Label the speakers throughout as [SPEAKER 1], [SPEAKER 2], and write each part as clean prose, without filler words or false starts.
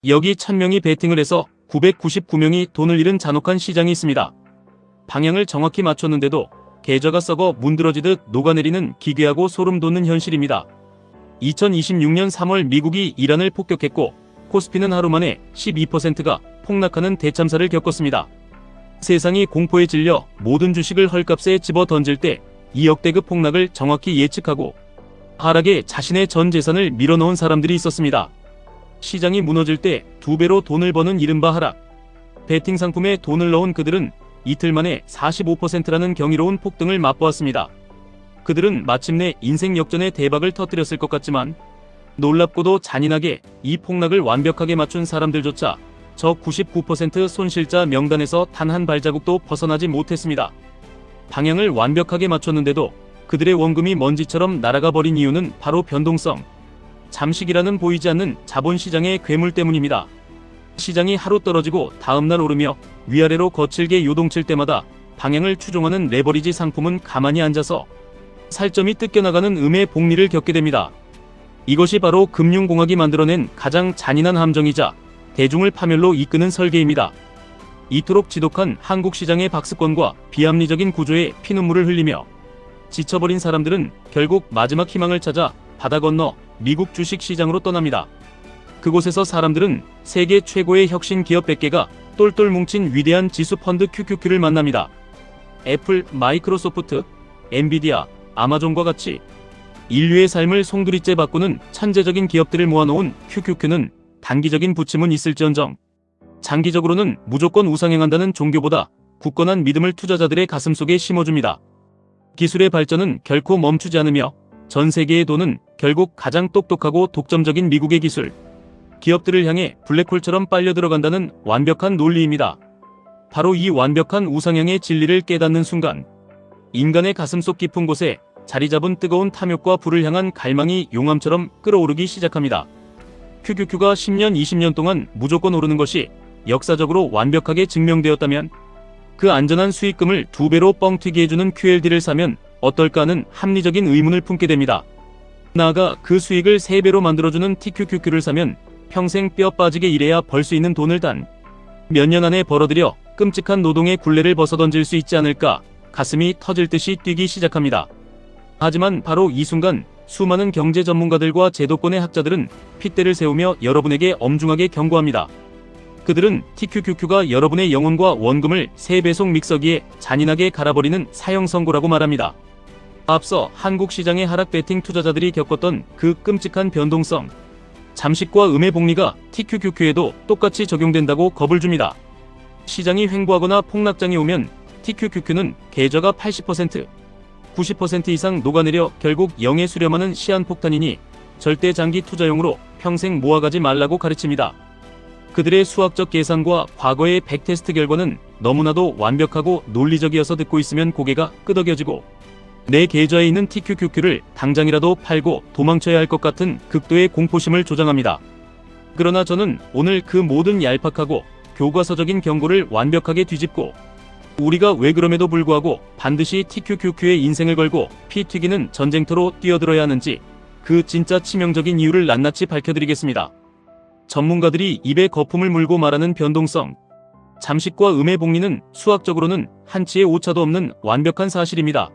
[SPEAKER 1] 여기 1000명이 베팅을 해서 999명이 돈을 잃은 잔혹한 시장이 있습니다. 방향을 정확히 맞췄는데도 계좌가 썩어 문드러지듯 녹아내리는 기괴하고 소름 돋는 현실입니다. 2026년 3월 미국이 이란을 폭격했고 코스피는 하루 만에 12%가 폭락하는 대참사를 겪었습니다. 세상이 공포에 질려 모든 주식을 헐값에 집어 던질 때 이 역대급 폭락을 정확히 예측하고 하락에 자신의 전 재산을 밀어넣은 사람들이 있었습니다. 시장이 무너질 때 2배로 돈을 버는 이른바 하락. 베팅 상품에 돈을 넣은 그들은 이틀 만에 45%라는 경이로운 폭등을 맛보았습니다. 그들은 마침내 인생 역전의 대박을 터뜨렸을 것 같지만 놀랍고도 잔인하게 이 폭락을 완벽하게 맞춘 사람들조차 저 99% 손실자 명단에서 단 한 발자국도 벗어나지 못했습니다. 방향을 완벽하게 맞췄는데도 그들의 원금이 먼지처럼 날아가 버린 이유는 바로 변동성, 잠식이라는 보이지 않는 자본시장의 괴물 때문입니다. 시장이 하루 떨어지고 다음날 오르며 위아래로 거칠게 요동칠 때마다 방향을 추종하는 레버리지 상품은 가만히 앉아서 살점이 뜯겨나가는 음의 복리를 겪게 됩니다. 이것이 바로 금융공학이 만들어낸 가장 잔인한 함정이자 대중을 파멸로 이끄는 설계입니다. 이토록 지독한 한국 시장의 박스권과 비합리적인 구조에 피눈물을 흘리며 지쳐버린 사람들은 결국 마지막 희망을 찾아 바다 건너 미국 주식 시장으로 떠납니다. 그곳에서 사람들은 세계 최고의 혁신 기업 100개가 똘똘 뭉친 위대한 지수 펀드 QQQ를 만납니다. 애플, 마이크로소프트, 엔비디아, 아마존과 같이 인류의 삶을 송두리째 바꾸는 천재적인 기업들을 모아놓은 QQQ는 단기적인 부침은 있을지언정 장기적으로는 무조건 우상향한다는 종교보다 굳건한 믿음을 투자자들의 가슴속에 심어줍니다. 기술의 발전은 결코 멈추지 않으며 전 세계의 돈은 결국 가장 똑똑하고 독점적인 미국의 기술 기업들을 향해 블랙홀처럼 빨려 들어간다는 완벽한 논리입니다. 바로 이 완벽한 우상향의 진리를 깨닫는 순간 인간의 가슴속 깊은 곳에 자리잡은 뜨거운 탐욕과 불을 향한 갈망이 용암처럼 끓어오르기 시작합니다. QQQ가 10년, 20년 동안 무조건 오르는 것이 역사적으로 완벽하게 증명되었다면 그 안전한 수익금을 2배로 뻥튀기 해주는 QLD를 사면 어떨까 하는 합리적인 의문을 품게 됩니다. 나아가 그 수익을 3배로 만들어주는 TQQQ를 사면 평생 뼈 빠지게 일해야 벌 수 있는 돈을 단 몇 년 안에 벌어들여 끔찍한 노동의 굴레를 벗어던질 수 있지 않을까 가슴이 터질 듯이 뛰기 시작합니다. 하지만 바로 이 순간 수많은 경제 전문가들과 제도권의 학자들은 핏대를 세우며 여러분에게 엄중하게 경고합니다. 그들은 TQQQ가 여러분의 영혼과 원금을 3배속 믹서기에 잔인하게 갈아버리는 사형 선고라고 말합니다. 앞서 한국 시장의 하락 베팅 투자자들이 겪었던 그 끔찍한 변동성, 잠식과 음의 복리가 TQQQ에도 똑같이 적용된다고 겁을 줍니다. 시장이 횡보하거나 폭락장이 오면 TQQQ는 계좌가 80%, 90% 이상 녹아내려 결국 영에 수렴하는 시한폭탄이니 절대 장기 투자용으로 평생 모아가지 말라고 가르칩니다. 그들의 수학적 계산과 과거의 백테스트 결과는 너무나도 완벽하고 논리적이어서 듣고 있으면 고개가 끄덕여지고 내 계좌에 있는 TQQQ를 당장이라도 팔고 도망쳐야 할 것 같은 극도의 공포심을 조장합니다. 그러나 저는 오늘 그 모든 얄팍하고 교과서적인 경고를 완벽하게 뒤집고 우리가 왜 그럼에도 불구하고 반드시 TQQQ의 인생을 걸고 피 튀기는 전쟁터로 뛰어들어야 하는지 그 진짜 치명적인 이유를 낱낱이 밝혀드리겠습니다. 전문가들이 입에 거품을 물고 말하는 변동성, 잠식과 음의 복리는 수학적으로는 한치의 오차도 없는 완벽한 사실입니다.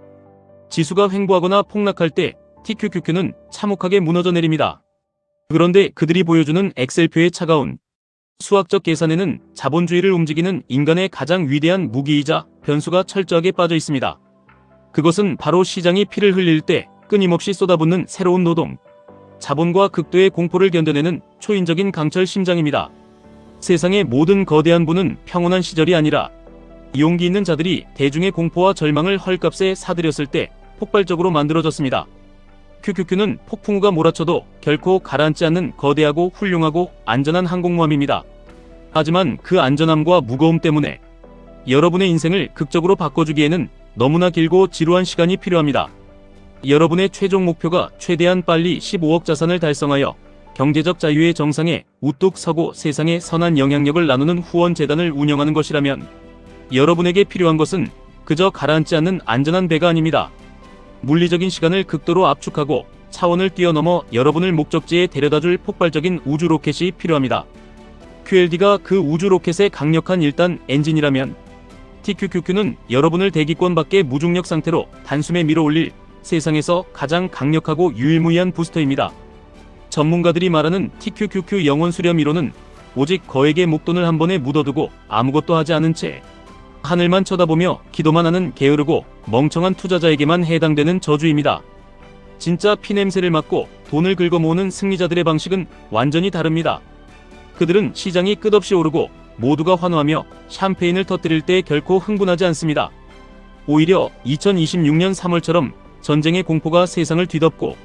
[SPEAKER 1] 지수가 횡보하거나 폭락할 때 TQQQ는 참혹하게 무너져 내립니다. 그런데 그들이 보여주는 엑셀표의 차가운 수학적 계산에는 자본주의를 움직이는 인간의 가장 위대한 무기이자 변수가 철저하게 빠져 있습니다. 그것은 바로 시장이 피를 흘릴 때 끊임없이 쏟아붓는 새로운 노동, 자본과 극도의 공포를 견뎌내는 초인적인 강철 심장입니다. 세상의 모든 거대한 부는 평온한 시절이 아니라 용기 있는 자들이 대중의 공포와 절망을 헐값에 사들였을 때 폭발적으로 만들어졌습니다. QQQ는 폭풍우가 몰아쳐도 결코 가라앉지 않는 거대하고 훌륭하고 안전한 항공모함입니다. 하지만 그 안전함과 무거움 때문에 여러분의 인생을 극적으로 바꿔주기에는 너무나 길고 지루한 시간이 필요합니다. 여러분의 최종 목표가 최대한 빨리 15억 자산을 달성하여 경제적 자유의 정상에 우뚝 서고 세상에 선한 영향력을 나누는 후원재단을 운영하는 것이라면 여러분에게 필요한 것은 그저 가라앉지 않는 안전한 배가 아닙니다. 물리적인 시간을 극도로 압축하고 차원을 뛰어넘어 여러분을 목적지에 데려다줄 폭발적인 우주 로켓이 필요합니다. QLD가 그 우주 로켓의 강력한 1단 엔진이라면 TQQQ는 여러분을 대기권 밖의 무중력 상태로 단숨에 밀어올릴 세상에서 가장 강력하고 유일무이한 부스터입니다. 전문가들이 말하는 TQQQ 영혼 수렴 이론은 오직 거액의 목돈을 한 번에 묻어두고 아무것도 하지 않은 채 하늘만 쳐다보며 기도만 하는 게으르고 멍청한 투자자에게만 해당되는 저주입니다. 진짜 피냄새를 맡고 돈을 긁어모으는 승리자들의 방식은 완전히 다릅니다. 그들은 시장이 끝없이 오르고 모두가 환호하며 샴페인을 터뜨릴 때 결코 흥분하지 않습니다. 오히려 2026년 3월처럼 전쟁의 공포가 세상을 뒤덮고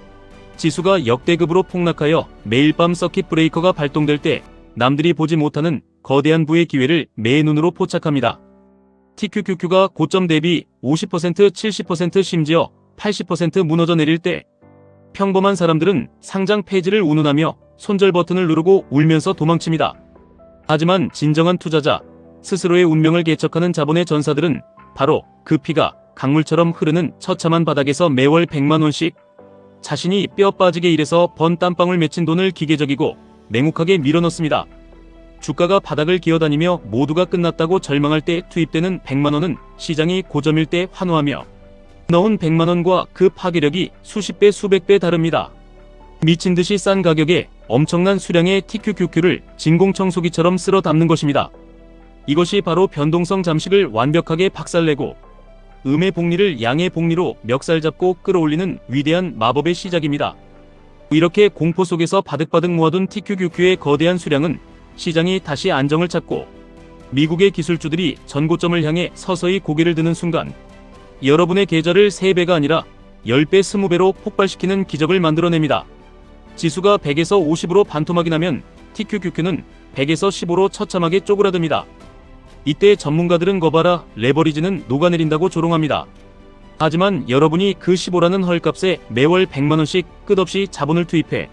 [SPEAKER 1] 지수가 역대급으로 폭락하여 매일 밤 서킷 브레이커가 발동될 때 남들이 보지 못하는 거대한 부의 기회를 매의 눈으로 포착합니다. TQQQ가 고점 대비 50%, 70% 심지어 80% 무너져 내릴 때 평범한 사람들은 상장 폐지를 운운하며 손절 버튼을 누르고 울면서 도망칩니다. 하지만 진정한 투자자, 스스로의 운명을 개척하는 자본의 전사들은 바로 그 피가 강물처럼 흐르는 처참한 바닥에서 매월 100만 원씩 자신이 뼈 빠지게 일해서 번 땀방울 맺힌 돈을 기계적이고 맹혹하게 밀어넣습니다. 주가가 바닥을 기어다니며 모두가 끝났다고 절망할 때 투입되는 100만 원은 시장이 고점일 때 환호하며 넣은 100만 원과 그 파괴력이 수십 배 수백 배 다릅니다. 미친 듯이 싼 가격에 엄청난 수량의 TQQQ를 진공청소기처럼 쓸어 담는 것입니다. 이것이 바로 변동성 잠식을 완벽하게 박살내고 음의 복리를 양의 복리로 멱살 잡고 끌어올리는 위대한 마법의 시작입니다. 이렇게 공포 속에서 바득바득 모아둔 TQQQ의 거대한 수량은 시장이 다시 안정을 찾고 미국의 기술주들이 전고점을 향해 서서히 고개를 드는 순간 여러분의 계좌를 3배가 아니라 10배, 20배로 폭발시키는 기적을 만들어냅니다. 지수가 100에서 50으로 반토막이 나면 TQQQ는 100에서 15로 처참하게 쪼그라듭니다. 이때 전문가들은 거봐라, 레버리지는 녹아내린다고 조롱합니다. 하지만 여러분이 그 15라는 헐값에 매월 100만원씩 끝없이 자본을 투입해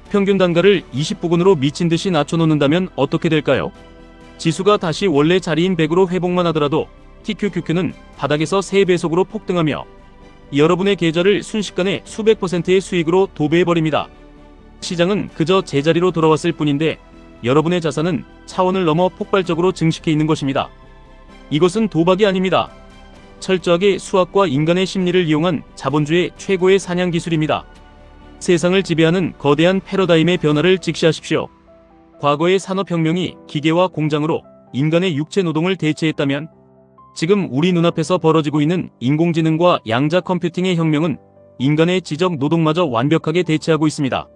[SPEAKER 1] 평균 단가를 20부근으로 미친 듯이 낮춰놓는다면 어떻게 될까요? 지수가 다시 원래 자리인 100으로 회복만 하더라도 TQQQ는 바닥에서 3배속으로 폭등하며 여러분의 계좌를 순식간에 수백 %의 수익으로 도배해버립니다. 시장은 그저 제자리로 돌아왔을 뿐인데 여러분의 자산은 차원을 넘어 폭발적으로 증식해 있는 것입니다. 이것은 도박이 아닙니다. 철저하게 수학과 인간의 심리를 이용한 자본주의 최고의 사냥 기술입니다. 세상을 지배하는 거대한 패러다임의 변화를 직시하십시오. 과거의 산업혁명이 기계와 공장으로 인간의 육체 노동을 대체했다면 지금 우리 눈앞에서 벌어지고 있는 인공지능과 양자 컴퓨팅의 혁명은 인간의 지적 노동마저 완벽하게 대체하고 있습니다.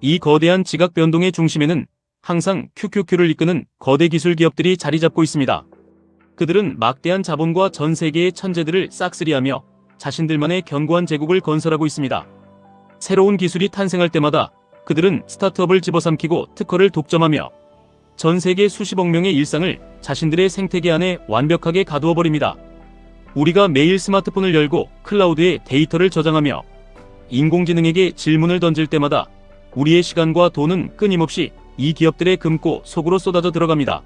[SPEAKER 1] 이 거대한 지각 변동의 중심에는 항상 QQQ를 이끄는 거대 기술 기업들이 자리 잡고 있습니다. 그들은 막대한 자본과 전 세계의 천재들을 싹쓸이하며 자신들만의 견고한 제국을 건설하고 있습니다. 새로운 기술이 탄생할 때마다 그들은 스타트업을 집어삼키고 특허를 독점하며 전 세계 수십억 명의 일상을 자신들의 생태계 안에 완벽하게 가두어버립니다. 우리가 매일 스마트폰을 열고 클라우드에 데이터를 저장하며 인공지능에게 질문을 던질 때마다 우리의 시간과 돈은 끊임없이 이 기업들의 금고 속으로 쏟아져 들어갑니다.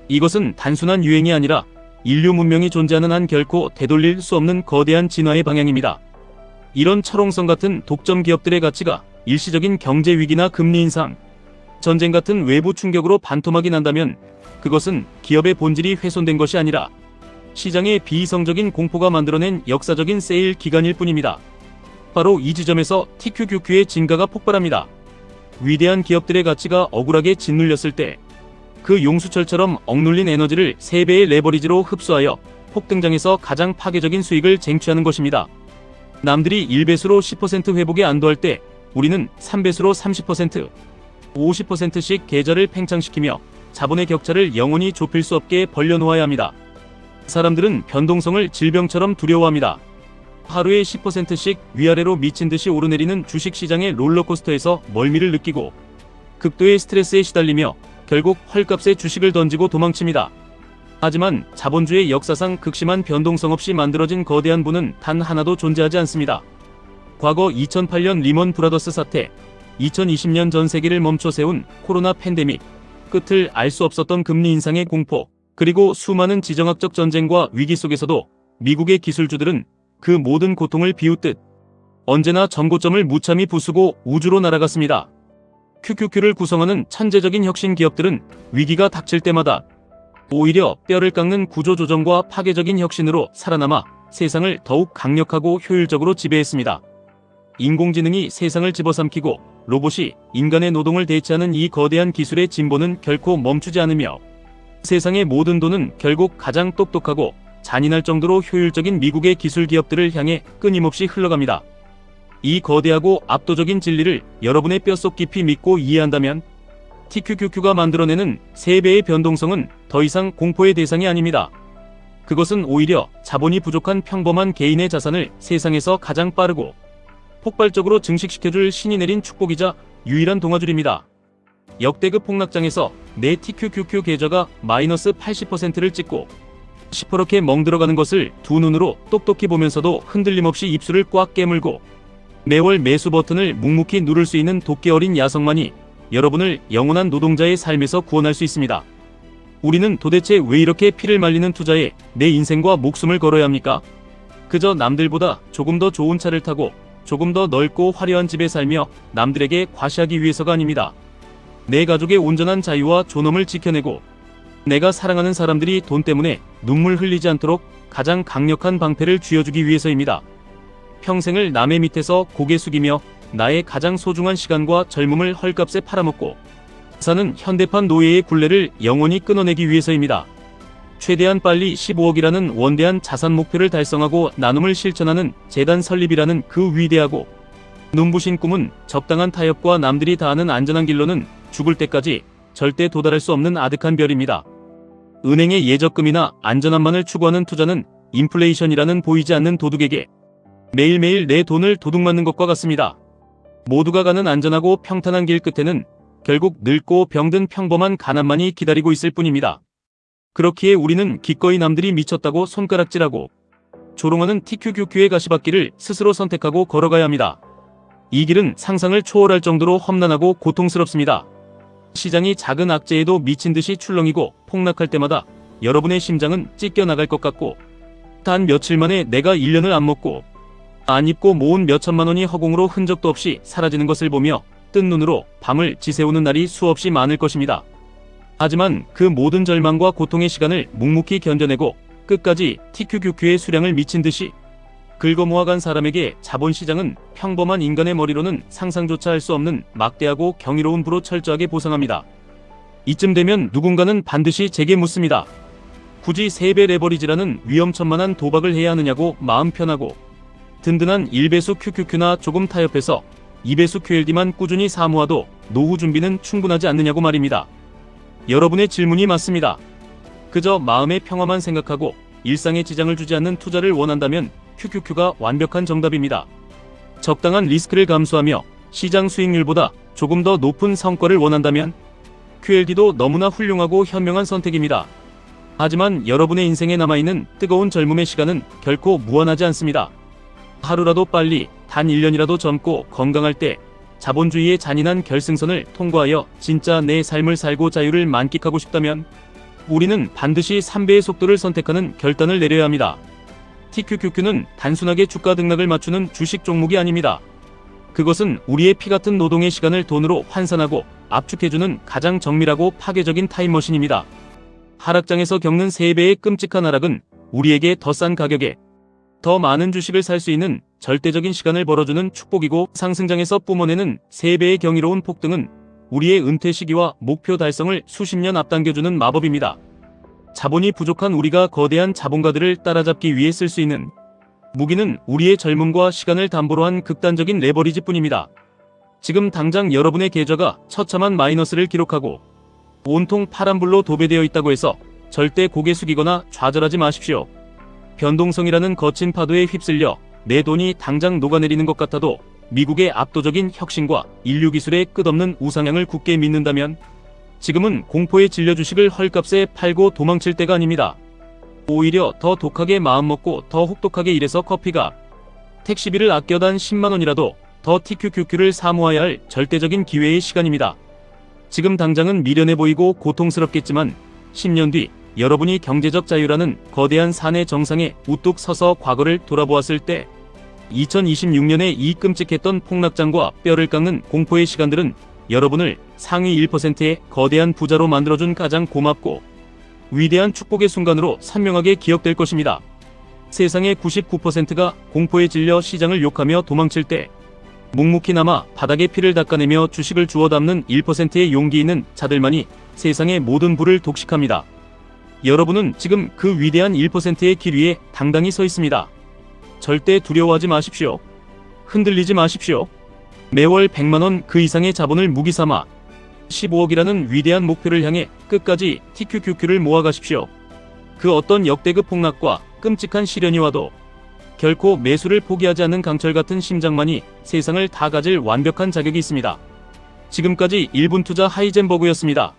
[SPEAKER 1] 이것은 단순한 유행이 아니라 인류 문명이 존재하는 한 결코 되돌릴 수 없는 거대한 진화의 방향입니다. 이런 철옹성 같은 독점 기업들의 가치가 일시적인 경제 위기나 금리 인상, 전쟁 같은 외부 충격으로 반토막이 난다면 그것은 기업의 본질이 훼손된 것이 아니라 시장의 비이성적인 공포가 만들어낸 역사적인 세일 기간일 뿐입니다. 바로 이 지점에서 TQQQ의 진가가 폭발합니다. 위대한 기업들의 가치가 억울하게 짓눌렸을 때 그 용수철처럼 억눌린 에너지를 3배의 레버리지로 흡수하여 폭등장에서 가장 파괴적인 수익을 쟁취하는 것입니다. 남들이 1배수로 10% 회복에 안도할 때 우리는 3배수로 30%, 50%씩 계좌를 팽창시키며 자본의 격차를 영원히 좁힐 수 없게 벌려놓아야 합니다. 사람들은 변동성을 질병처럼 두려워합니다. 하루에 10%씩 위아래로 미친 듯이 오르내리는 주식시장의 롤러코스터에서 멀미를 느끼고 극도의 스트레스에 시달리며 결국 헐값에 주식을 던지고 도망칩니다. 하지만 자본주의 역사상 극심한 변동성 없이 만들어진 거대한 부는 단 하나도 존재하지 않습니다. 과거 2008년 리먼 브라더스 사태, 2020년 전 세계를 멈춰 세운 코로나 팬데믹, 끝을 알 수 없었던 금리 인상의 공포, 그리고 수많은 지정학적 전쟁과 위기 속에서도 미국의 기술주들은 그 모든 고통을 비웃듯 언제나 전고점을 무참히 부수고 우주로 날아갔습니다. QQQ를 구성하는 천재적인 혁신 기업들은 위기가 닥칠 때마다 오히려 뼈를 깎는 구조조정과 파괴적인 혁신으로 살아남아 세상을 더욱 강력하고 효율적으로 지배했습니다. 인공지능이 세상을 집어삼키고 로봇이 인간의 노동을 대체하는 이 거대한 기술의 진보는 결코 멈추지 않으며 세상의 모든 돈은 결국 가장 똑똑하고 잔인할 정도로 효율적인 미국의 기술 기업들을 향해 끊임없이 흘러갑니다. 이 거대하고 압도적인 진리를 여러분의 뼛속 깊이 믿고 이해한다면 TQQQ가 만들어내는 3배의 변동성은 더 이상 공포의 대상이 아닙니다. 그것은 오히려 자본이 부족한 평범한 개인의 자산을 세상에서 가장 빠르고 폭발적으로 증식시켜줄 신이 내린 축복이자 유일한 동아줄입니다. 역대급 폭락장에서 내 TQQQ 계좌가 마이너스 80%를 찍고 시퍼렇게 멍들어가는 것을 두 눈으로 똑똑히 보면서도 흔들림 없이 입술을 꽉 깨물고 매월 매수 버튼을 묵묵히 누를 수 있는 도끼 어린 야성만이 여러분을 영원한 노동자의 삶에서 구원할 수 있습니다. 우리는 도대체 왜 이렇게 피를 말리는 투자에 내 인생과 목숨을 걸어야 합니까? 그저 남들보다 조금 더 좋은 차를 타고 조금 더 넓고 화려한 집에 살며 남들에게 과시하기 위해서가 아닙니다. 내 가족의 온전한 자유와 존엄을 지켜내고 내가 사랑하는 사람들이 돈 때문에 눈물 흘리지 않도록 가장 강력한 방패를 쥐어주기 위해서입니다. 평생을 남의 밑에서 고개 숙이며 나의 가장 소중한 시간과 젊음을 헐값에 팔아먹고 사는 현대판 노예의 굴레를 영원히 끊어내기 위해서입니다. 최대한 빨리 15억이라는 원대한 자산 목표를 달성하고 나눔을 실천하는 재단 설립이라는 그 위대하고 눈부신 꿈은 적당한 타협과 남들이 다 아는 안전한 길로는 죽을 때까지 절대 도달할 수 없는 아득한 별입니다. 은행의 예적금이나 안전함만을 추구하는 투자는 인플레이션이라는 보이지 않는 도둑에게 매일매일 내 돈을 도둑맞는 것과 같습니다. 모두가 가는 안전하고 평탄한 길 끝에는 결국 늙고 병든 평범한 가난만이 기다리고 있을 뿐입니다. 그렇기에 우리는 기꺼이 남들이 미쳤다고 손가락질하고 조롱하는 TQQQ의 가시밭길을 스스로 선택하고 걸어가야 합니다. 이 길은 상상을 초월할 정도로 험난하고 고통스럽습니다. 시장이 작은 악재에도 미친 듯이 출렁이고 폭락할 때마다 여러분의 심장은 찢겨나갈 것 같고 단 며칠 만에 내가 1년을 안 먹고 안 입고 모은 몇천만 원이 허공으로 흔적도 없이 사라지는 것을 보며 뜬 눈으로 밤을 지새우는 날이 수없이 많을 것입니다. 하지만 그 모든 절망과 고통의 시간을 묵묵히 견뎌내고 끝까지 TQQQ의 수량을 미친 듯이 긁어모아간 사람에게 자본시장은 평범한 인간의 머리로는 상상조차 할 수 없는 막대하고 경이로운 부로 철저하게 보상합니다. 이쯤 되면 누군가는 반드시 제게 묻습니다. 굳이 3배 레버리지라는 위험천만한 도박을 해야 하느냐고 마음 편하고 든든한 1배수 QQQ나 조금 타협해서 2배수 QLD만 꾸준히 사모아도 노후 준비는 충분하지 않느냐고 말입니다. 여러분의 질문이 맞습니다. 그저 마음의 평화만 생각하고 일상에 지장을 주지 않는 투자를 원한다면 QQQ가 완벽한 정답입니다. 적당한 리스크를 감수하며 시장 수익률보다 조금 더 높은 성과를 원한다면 QLD도 너무나 훌륭하고 현명한 선택입니다. 하지만 여러분의 인생에 남아있는 뜨거운 젊음의 시간은 결코 무한하지 않습니다. 하루라도 빨리 단 1년이라도 젊고 건강할 때 자본주의의 잔인한 결승선을 통과하여 진짜 내 삶을 살고 자유를 만끽하고 싶다면 우리는 반드시 3배의 속도를 선택하는 결단을 내려야 합니다. TQQQ는 단순하게 주가 등락을 맞추는 주식 종목이 아닙니다. 그것은 우리의 피같은 노동의 시간을 돈으로 환산하고 압축해주는 가장 정밀하고 파괴적인 타임머신입니다. 하락장에서 겪는 3배의 끔찍한 하락은 우리에게 더 싼 가격에 더 많은 주식을 살 수 있는 절대적인 시간을 벌어주는 축복이고, 상승장에서 뿜어내는 3배의 경이로운 폭등은 우리의 은퇴 시기와 목표 달성을 수십 년 앞당겨주는 마법입니다. 자본이 부족한 우리가 거대한 자본가들을 따라잡기 위해 쓸 수 있는 무기는 우리의 젊음과 시간을 담보로 한 극단적인 레버리지뿐입니다. 지금 당장 여러분의 계좌가 처참한 마이너스를 기록하고 온통 파란불로 도배되어 있다고 해서 절대 고개 숙이거나 좌절하지 마십시오. 변동성이라는 거친 파도에 휩쓸려 내 돈이 당장 녹아내리는 것 같아도 미국의 압도적인 혁신과 인류 기술의 끝없는 우상향을 굳게 믿는다면 지금은 공포에 질려 주식을 헐값에 팔고 도망칠 때가 아닙니다. 오히려 더 독하게 마음먹고 더 혹독하게 일해서 커피가 택시비를 아껴 단 10만원이라도 더 TQQQ를 사모아야 할 절대적인 기회의 시간입니다. 지금 당장은 미련해 보이고 고통스럽겠지만 10년 뒤 여러분이 경제적 자유라는 거대한 산의 정상에 우뚝 서서 과거를 돌아보았을 때 2026년의 이 끔찍했던 폭락장과 뼈를 깎는 공포의 시간들은 여러분을 상위 1%의 거대한 부자로 만들어준 가장 고맙고 위대한 축복의 순간으로 선명하게 기억될 것입니다. 세상의 99%가 공포에 질려 시장을 욕하며 도망칠 때 묵묵히 남아 바닥에 피를 닦아내며 주식을 주워 담는 1%의 용기 있는 자들만이 세상의 모든 부를 독식합니다. 여러분은 지금 그 위대한 1%의 길 위에 당당히 서 있습니다. 절대 두려워하지 마십시오. 흔들리지 마십시오. 매월 100만원 그 이상의 자본을 무기 삼아 15억이라는 위대한 목표를 향해 끝까지 TQQQ를 모아가십시오. 그 어떤 역대급 폭락과 끔찍한 시련이 와도 결코 매수를 포기하지 않는 강철 같은 심장만이 세상을 다 가질 완벽한 자격이 있습니다. 지금까지 1분 투자 하이젠버그였습니다.